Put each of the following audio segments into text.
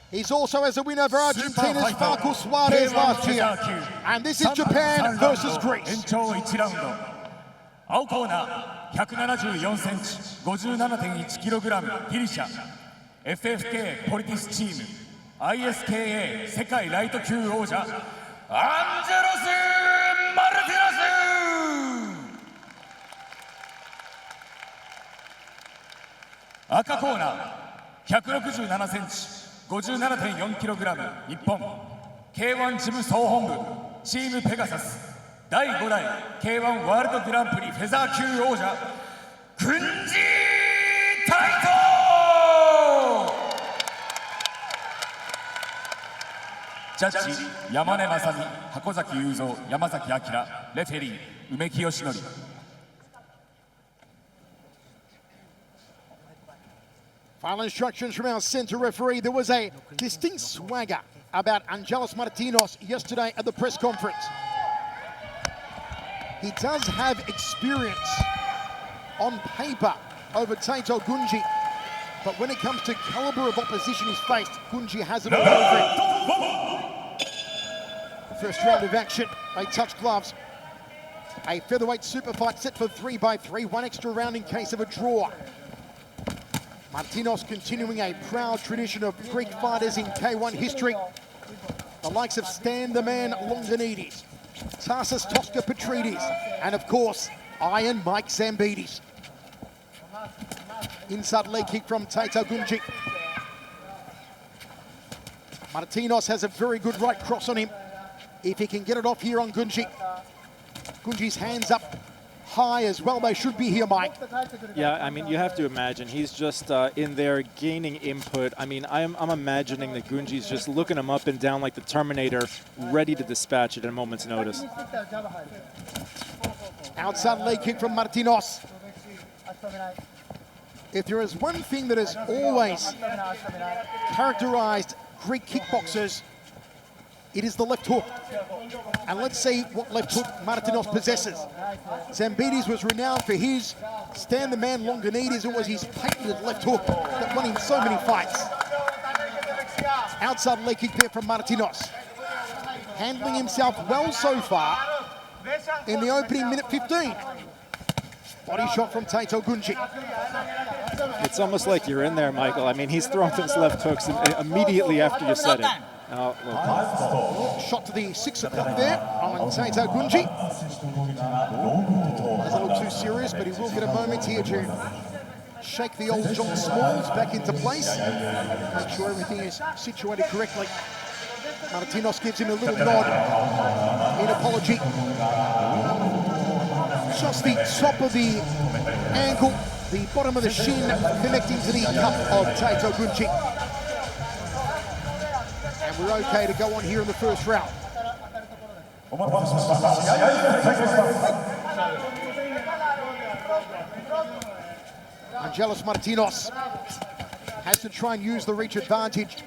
He's also as a winner over Argentina's Marco Suarez last year. And this is Japan versus Greece. 青コーナー174センチ 57.1 キログラムギリシャ FFK ポリティスチーム ISKA 世界ライト級王者アンジェロス・マルティノス。赤コーナー167センチ 57.4 キログラム日本 K-1 ジム総本部チームペガサス第5代 K-1 ワールドグランプリフェザー級王者グンジタイト。ジャッジ山根正美、箱崎雄三、山崎明、レフェリー梅木義則。Final instructions from our center referee. There was a distinct swagger about Angelos Martinos yesterday at the press conference. He does have experience on paper over Taito Gunji, but when it comes to caliber of opposition he's faced, Gunji has it all over him. First round of action, they touch gloves. A featherweight super fight set for 3x3, one extra round in case of a draw. Martinos continuing a proud tradition of Greek fighters in K-1 history. The likes of Stan the Man Longanides, Tarsus Tosca Petridis, and of course, Iron Mike Zambides. Inside leg kick from Taito Gunji. Martinos has a very good right cross on him. If he can get it off here on Gunji. Gunji's hands up high as well. They should be here, Mike. Yeah, I mean, you have to imagine he's just in there gaining input. I mean, I'm imagining that Gunji's just looking him up and down like the Terminator, ready to dispatch it at a moment's notice. Outside leg kick from Martinos. If there is one thing that has always characterized Greek kickboxers, it is the left hook. And let's see what left hook Martinos possesses. Zambides was renowned for his Stand the Man Longanides. It was his patented left hook that won him so many fights. Outside leg kick there from Martinos. Handling himself well so far in the opening minute 15. Body shot from Taito Gunji. It's almost like you're in there, Michael. I mean, he's throwing those left hooks immediately after you said it. Shot to the 6 o'clock there on Taito Gunji. Doesn't look too serious, but he will get a moment here to shake the old John Smalls back into place. Make sure everything is situated correctly. Martinos gives him a little nod in apology. Just the top of the ankle, the bottom of the shin connecting to the cup of Taito Gunji. And we're okay to go on here in the first round. Angelos Martinos has to try and use the reach advantage.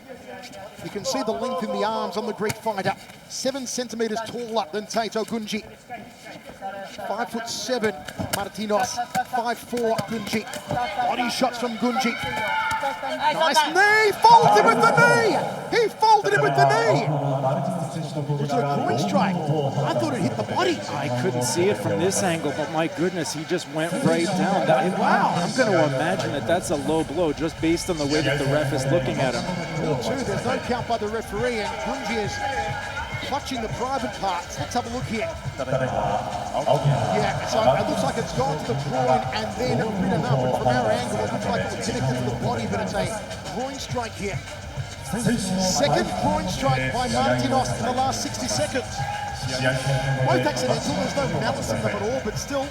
You can see the length in the arms on the Greek fighter. 7 centimeters taller than Taito Gunji. 5'7" Martinos, 5'4" Gunji. Body shots from Gunji. Nice knee, folds him with the knee! He folded him with the knee! Was it a groin strike? I thought it hit the body. I couldn't see it from this angle, but my goodness, he just went right down. Wow, I'm going to imagine that that's a low blow just based on the way that the ref is looking at him. There's no count by the referee, and Gunji is clutching the private parts. Let's have a look here. Yeah, so it looks like it's gone to the groin and then ridden up, and from our angle it looks like it was connected to the body, but it's a groin strike here. Second groin strike by Martinos in the last 60 seconds. Both accidental, there's no malice in them at all, but still,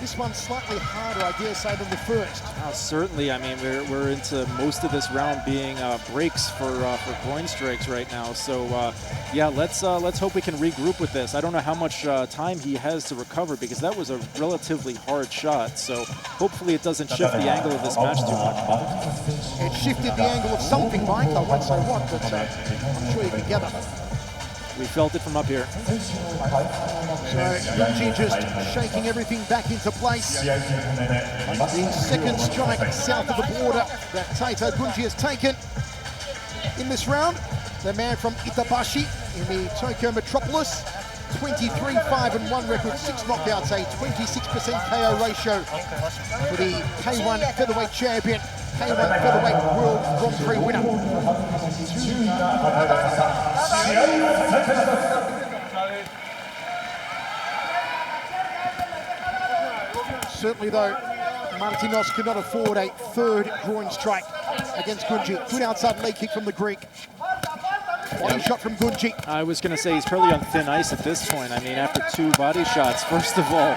this one's slightly harder, I dare say, than the first. Certainly, I mean, we're into most of this round being breaks for groin strikes right now. So, yeah, let's hope we can regroup with this. I don't know how much time he has to recover because that was a relatively hard shot. So, hopefully, it doesn't shift the angle of this match too much. It shifted the angle of something, Mike. I won't say what, but I'm sure you can gather. We felt it from up here. So Gunji just shaking everything back into place. The second strike south of the border that Taito Gunji has taken. in this round. The man from Itabashi in the Tokyo Metropolis. 23-5-1 record, 6 knockouts, a 26% KO ratio for the K-1 featherweight champion, K-1 featherweight World Grand Prix winner. Certainly though, Martinos could not afford a third groin strike against Gunji. Good outside leg kick from the Greek. Body shot from Gunji. I was going to say he's probably on thin ice at this point. I mean, after 2 body shots, first of all,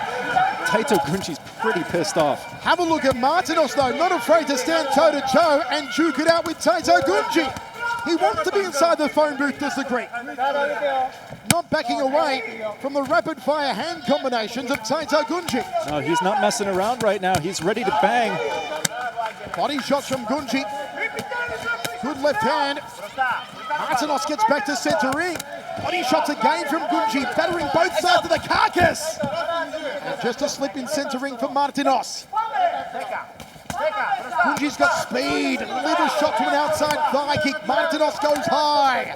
Taito Gunji's pretty pissed off. Have a look at Martinos though, not afraid to stand toe-to-toe and duke it out with Taito Gunji. He wants to be inside the phone booth, does the Greek. Not backing away from the rapid-fire hand combinations of Taito Gunji. No, he's not messing around right now. He's ready to bang. Body shots from Gunji. Good left hand. Martinos gets back to center ring. Body shots again from Gunji, battering both sides of the carcass. And just a slip in center ring for Martinos. Gunji's got speed. Liver shot to an outside thigh kick. Martinos goes high.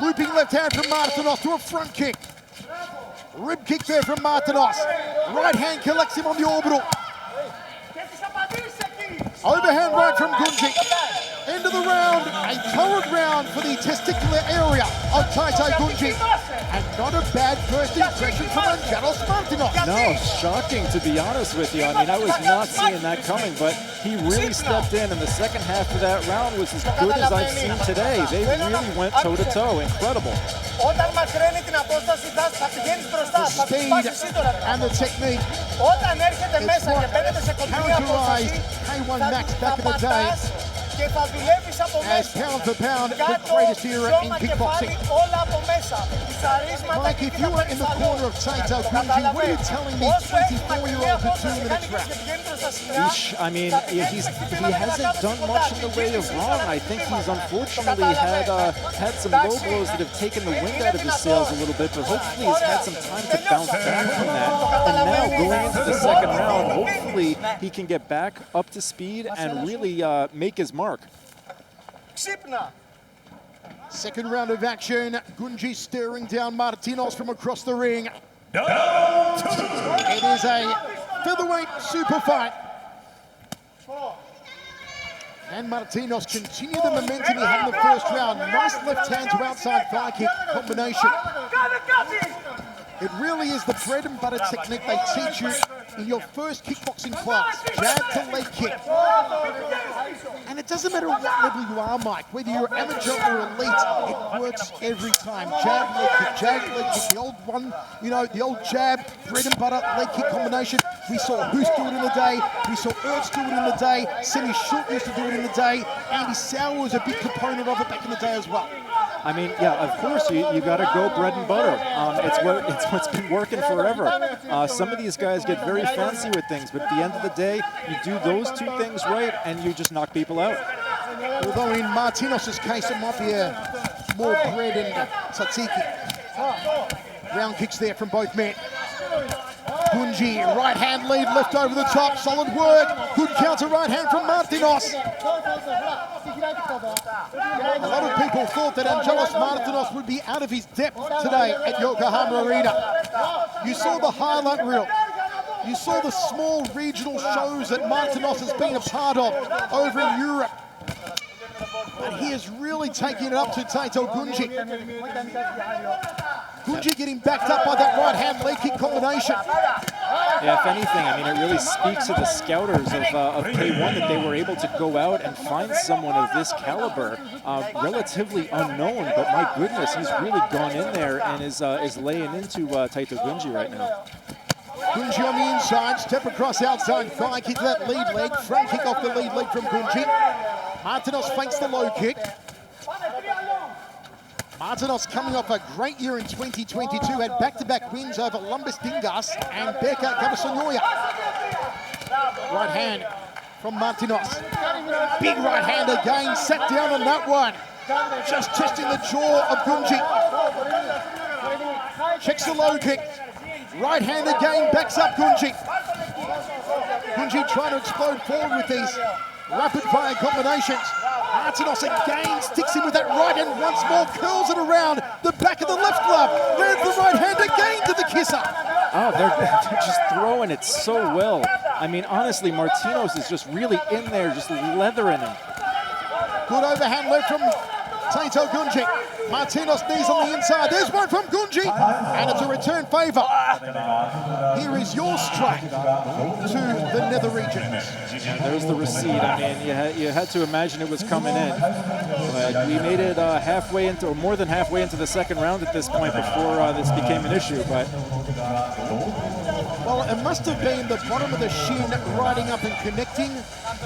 Looping left hand from Martinos to a front kick. Rib kick there from Martinos. Right hand collects him on the orbital. Overhand right from Gunji. End of the round, a torrid round for the testicular area of Taito Gunji. And not a bad first impression from Angelos Martinos. No, shocking to be honest with you. I mean, I was not seeing that coming, but he really stepped in, and the second half of that round was as good as I've seen today. They really went toe-to-toe. Incredible. The speed and the technique. It's what characterized K-1 Max back in the day as pound for pound the greatest era in kickboxing. Mike, if you were in the corner of Taito Gunji, what are you telling these 24-year-olds to do in the next round? I mean, he hasn't done much in the way of wrong. I think he's unfortunately had some low blows that have taken the wind out of his sails a little bit, but hopefully he's had some time to bounce back from that. And now going into the second round, hopefully he can get back up to speed and really make his mark. Second round of action. Gunji staring down Martinos from across the ring. It is a featherweight super fight. And Martinos continue the momentum he had in the first round. Nice left hand to outside thigh kick combination. It really is the bread and butter technique they teach you in your first kickboxing class. Jab to leg kick. And it doesn't matter what level you are, Mike, whether you're amateur or elite, it works every time. Jab, leg kick, the old one, you know, the old jab, bread and butter, leg kick combination. We saw Boost do it in the day. We saw Ertz do it in the day. Semi Schultz used to do it in the day. Andy Sauer was a big component of it back in the day as well. I mean, yeah, of course, you got to go bread and butter. It's what's been working forever. Some of these guys get very fancy with things, but at the end of the day, you do those 2 things right, and you just knock people out. Although in Martinos' case, it might be more bread and tzatziki. Round kicks there from both men. Gunji, right hand lead, left over the top, solid work. Good counter right hand from Martinos. A lot of people thought that Angelos Martinos would be out of his depth today at Yokohama Arena. You saw the highlight reel. You saw the small regional shows that Martinos has been a part of over in Europe. But he is really taking it up to Taito Gunji. Gunji getting backed up by that right hand leg kick combination. Yeah, if anything, I mean, it really speaks to the scouters of K-1 that they were able to go out and find someone of this caliber, relatively unknown, but my goodness, he's really gone in there and is laying into Taito Gunji right now. Gunji on the inside, step across outside thigh kick to that lead leg, front kick off the lead leg from Gunji. Martinos feints the low kick. Martinos coming off a great year in 2022, had back-to-back wins over Lumbus Dingas and Beka Gabasonyoya. Right hand from Martinos. Big right hand again, sat down on that one. Just testing the jaw of Gunji. Checks the low kick. Right hand again, backs up Gunji. Gunji trying to explode forward with these rapid-fire combinations. Martinos again sticks him with that right and once more curls it around the back of the left glove. Lands the right hand again to the kisser. Oh, they're just throwing it so well. I mean, honestly, Martinos is just really in there, just leathering him. Good overhand left from Taito Gunji. Martinos knees on the inside. There's one from Gunji, and it's a return favour. Here is your strike to the nether regions. There's the receipt. I mean, you had to imagine it was coming in. But we made it halfway into, or more than halfway into the second round at this point before this became an issue. But well, it must have been the bottom of the shin riding up and connecting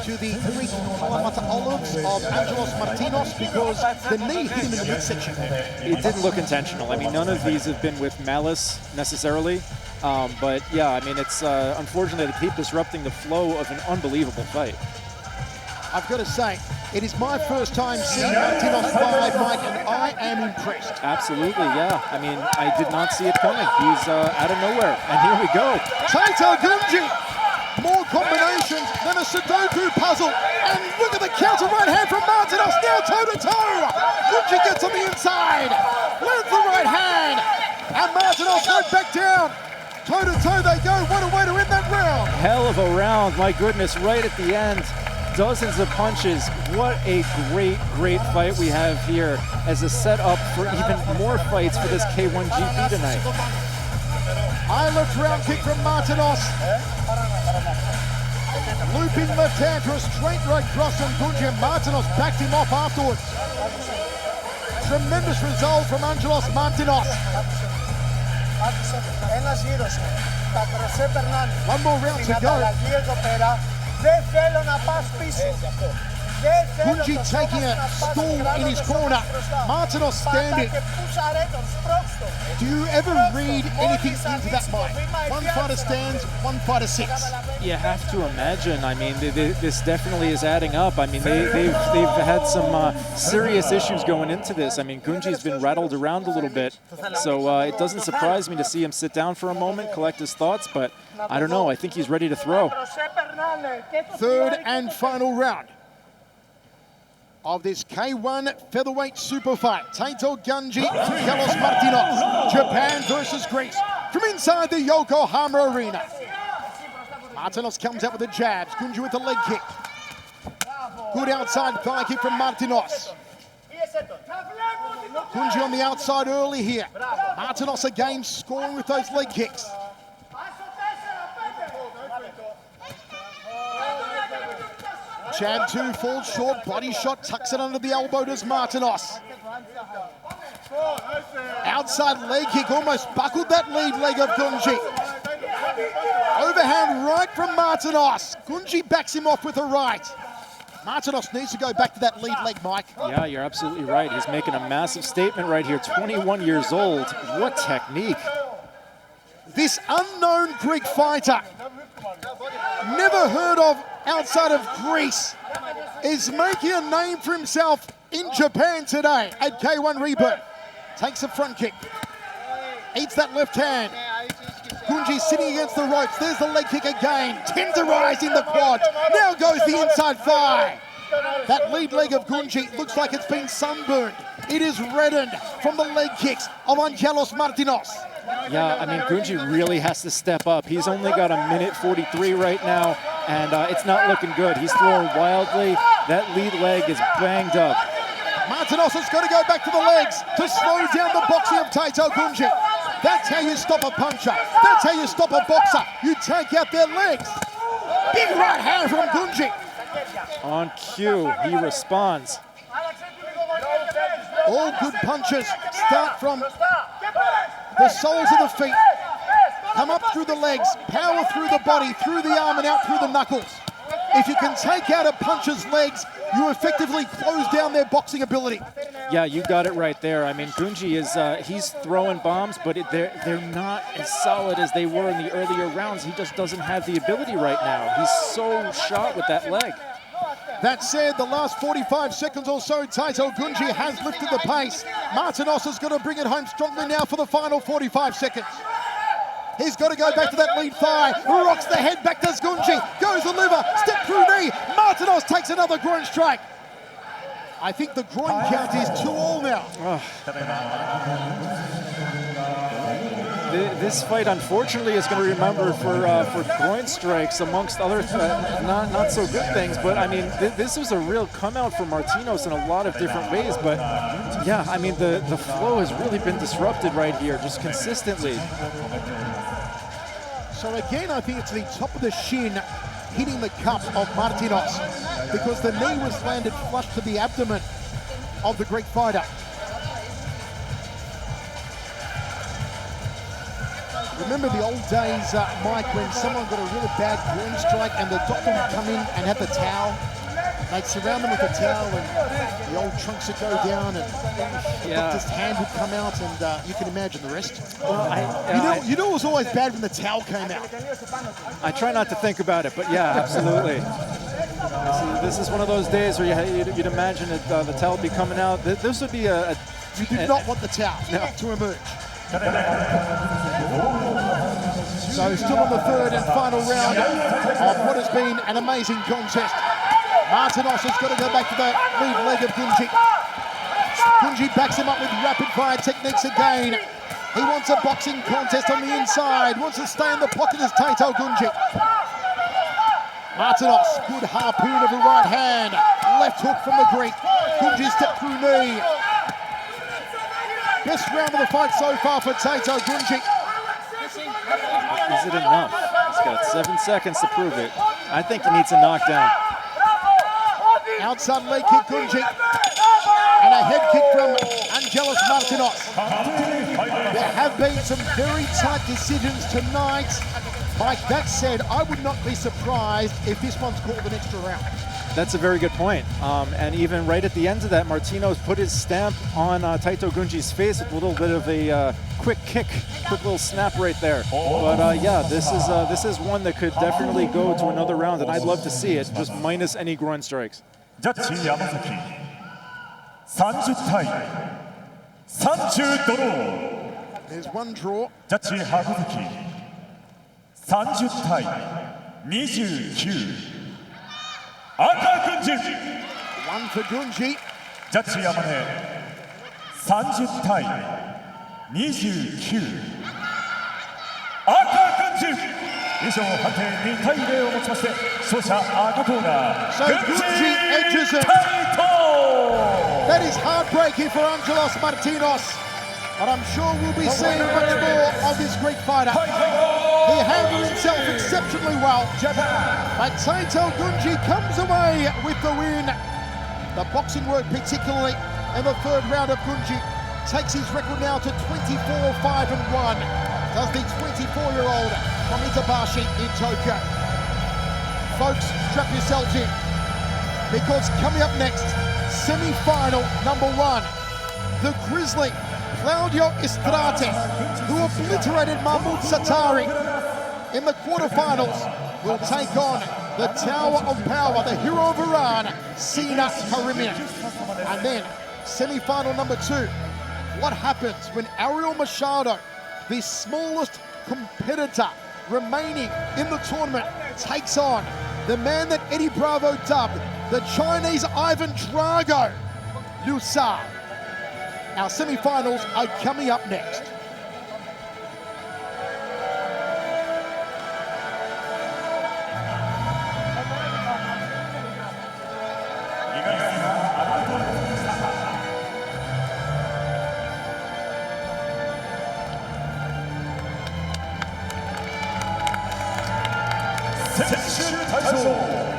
to the Greek Kalamata olives of Angelos Martinos, because the knee hit him in the midsection. It didn't look intentional. I mean, none of these have been with malice necessarily. But yeah, I mean, it's unfortunate to keep disrupting the flow of an unbelievable fight. I've got to say, it is my first time seeing Martinos live, Mike, and I am impressed. Absolutely, yeah. I mean, I did not see it coming. He's out of nowhere, and here we go. Taito Gunji, more combinations than a Sudoku puzzle, and look at the counter right hand from Martinos, now toe-to-toe. Gunji gets on the inside, lands the right hand, and Martinos right back down. Toe-to-toe they go, what a way to end that round. Hell of a round, my goodness, right at the end. Dozens of punches. What a great, great fight we have here as a setup for even more fights for this K-1 GP tonight. High left round kick from Martinos. Looping left hand for a straight right cross from Gunji, and Martinos backed him off afterwards. Tremendous result from Angelos Martinos. One more round to go. Gunji taking a stool in his corner. Martinos standing. Do you ever read anything into that, Mike? One fighter stands, one fighter sits. You have to imagine. I mean, this definitely is adding up. I mean, they've had some serious issues going into this. I mean, Gunji's been rattled around a little bit, so it doesn't surprise me to see him sit down for a moment, collect his thoughts, but I don't know. I think he's ready to throw. Third and final round of this K-1 featherweight super fight. Taito Gunji, Angelos Martinos. Japan versus Greece from inside the Yokohama Arena. Martinos comes out with the jabs. Gunji with the leg kick. Good outside thigh kick from Martinos. Gunji on the outside early here. Martinos again scoring with those leg kicks. Jab 2 falls short, body shot, tucks it under the elbow, does Martinos. Outside leg kick, almost buckled that lead leg of Gunji. Overhand right from Martinos. Gunji backs him off with a right. Martinos needs to go back to that lead leg, Mike. Yeah, you're absolutely right. He's making a massive statement right here. 21 years old. What technique. This unknown Greek fighter, never heard of outside of Greece, is making a name for himself in Japan today at K-1 ReBOOT. Takes a front kick, eats that left hand. Gunji sitting against the ropes. There's the leg kick again, tenderizing the quad. Now goes the inside thigh. That lead leg of Gunji looks like it's been sunburned. It is reddened from the leg kicks of Angelos Martinos. Yeah, I mean, Gunji really has to step up. He's only got 1:43 right now, and it's not looking good. He's throwing wildly. That lead leg is banged up. Martinos has got to go back to the legs to slow down the boxing of Taito Gunji. That's how you stop a puncher. That's how you stop a boxer. You take out their legs. Big right hand from Gunji. On cue, he responds. All good punches start from the soles of the feet, come up through the legs, power through the body, through the arm and out through the knuckles. If you can take out a puncher's legs, you effectively close down their boxing ability. Yeah, you got it right there. I mean, Gunji is he's throwing bombs, but they're not as solid as they were in the earlier rounds. He just doesn't have the ability right now. He's so shot with that leg. That said, the last 45 seconds or so, Taito Gunji has lifted the pace. Martinos is going to bring it home strongly now for the final 45 seconds. He's got to go back to that lead thigh. Rocks the head back to Gunji. Goes the liver. Step through knee. Martinos takes another groin strike. I think the groin count is 2-2 now. This fight, unfortunately, is going to be remembered for groin strikes, amongst other not so good things. But I mean, this was a real come out for Martinos in a lot of different ways. But yeah, I mean, the flow has really been disrupted right here, just consistently. So again, I think it's the top of the shin hitting the cup of Martinos, because the knee was landed flush to the abdomen of the Greek fighter. Remember the old days, Mike, when someone got a really bad groin strike and the doctor would come in and have the towel. They'd surround them with the towel and the old trunks would go down and the doctor's hand would come out, and you can imagine the rest. Well, you know it was always bad when the towel came out. I try not to think about it, but yeah, absolutely. This is one of those days where you'd imagine it, the towel would be coming out. This would be a... You do not want the towel to emerge. So still on the third and final round of what has been an amazing contest. Martinos has got to go back to the lead leg of Gunji. Gunji backs him up with rapid-fire techniques again. He wants a boxing contest on the inside, wants to stay in the pocket as Taito Gunji. Martinos, good harpoon of a right hand. Left hook from the Greek. Gunji step through knee. Best round of the fight so far for Taito Gunji. Is it enough? He's got 7 seconds to prove it. I think he needs a knockdown. Outside leg kick, Gunji. And a head kick from Angelos Martinos. There have been some very tight decisions tonight. Mike, that said, I would not be surprised if this one's called an extra round. That's a very good point. And even right at the end of that, Martinos put his stamp on Taito Gunji's face with a little bit of a quick kick, quick little snap right there. But yeah, this is one that could definitely go to another round, and I'd love to see it, just minus any groin strikes. Judge Yamazaki, 30対30ドロー。 There's one draw. Judge Haruzuki, 30対29。 赤Gunji. One for Gunji. ジャッジ山根30対29。赤Gunji。以上判定2対0をもちまして勝者赤コーナー So Gunji edges it. That is heartbreaking for Angelos Martinos, but I'm sure we'll be seeing much more of this Greek fighter. He handled himself exceptionally well, but Taito Gunji comes away with the win. The boxing work, particularly in the third round of Gunji, takes his record now to 24-5-1. Does the 24-year-old from Itabashi in Tokyo. Folks, strap yourselves in, because coming up next, semi-final number 1, the Grizzly Claudio Istrate, who obliterated Mahmoud Satari in the quarterfinals, will take on the Tower of Power, the hero of Iran, Sina Karimian. And then, semi-final number 2, what happens when Ariel Machado, the smallest competitor remaining in the tournament, takes on the man that Eddie Bravo dubbed the Chinese Ivan Drago, Liu Sa. Our semi-finals are coming up next. Sep.10